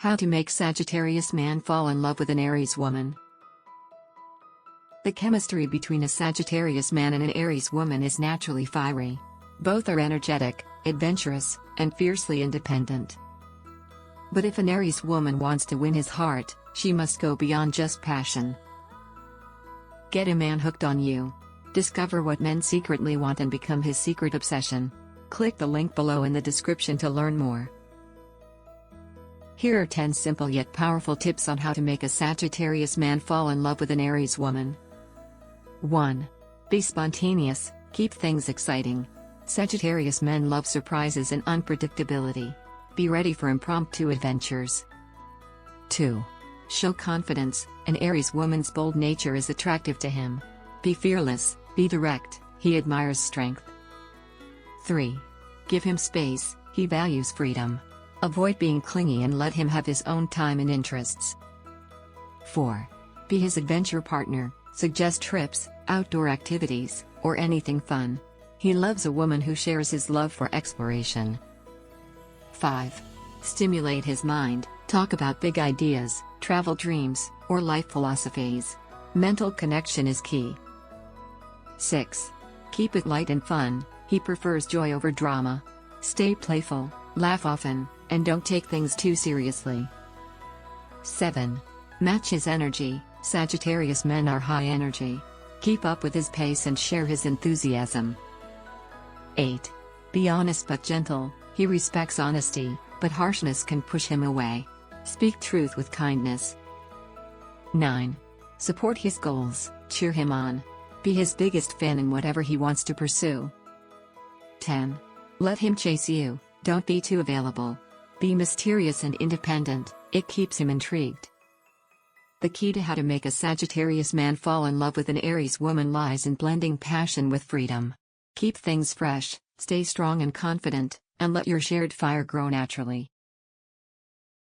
How to make Sagittarius man fall in love with an Aries woman. The chemistry between a Sagittarius man and an Aries woman is naturally fiery. Both are energetic, adventurous, and fiercely independent. But if an Aries woman wants to win his heart, she must go beyond just passion. Get a man hooked on you. Discover what men secretly want and become his secret obsession. Click the link below in the description to learn more. Here are 10 simple yet powerful tips on how to make a Sagittarius man fall in love with an Aries woman. 1. Be spontaneous, keep things exciting. Sagittarius men love surprises and unpredictability. Be ready for impromptu adventures. 2. Show confidence, an Aries woman's bold nature is attractive to him. Be fearless, be direct, he admires strength. 3. Give him space, he values freedom. Avoid being clingy and let him have his own time and interests. 4. Be his adventure partner, suggest trips, outdoor activities, or anything fun. He loves a woman who shares his love for exploration. 5. Stimulate his mind, talk about big ideas, travel dreams, or life philosophies. Mental connection is key. 6. Keep it light and fun, he prefers joy over drama. Stay playful, laugh often, and don't take things too seriously. 7. Match his energy, Sagittarius men are high energy. Keep up with his pace and share his enthusiasm. 8. Be honest but gentle, he respects honesty, but harshness can push him away. Speak truth with kindness. 9. Support his goals, cheer him on. Be his biggest fan in whatever he wants to pursue. 10. Let him chase you, don't be too available. Be mysterious and independent, it keeps him intrigued. The key to how to make a Sagittarius man fall in love with an Aries woman lies in blending passion with freedom. Keep things fresh, stay strong and confident, and let your shared fire grow naturally.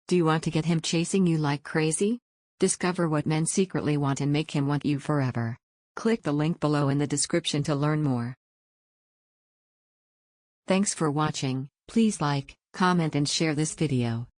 Do you want to get him chasing you like crazy? Discover what men secretly want and make him want you forever. Click the link below in the description to learn more. Thanks for watching. Please like, comment and share this video.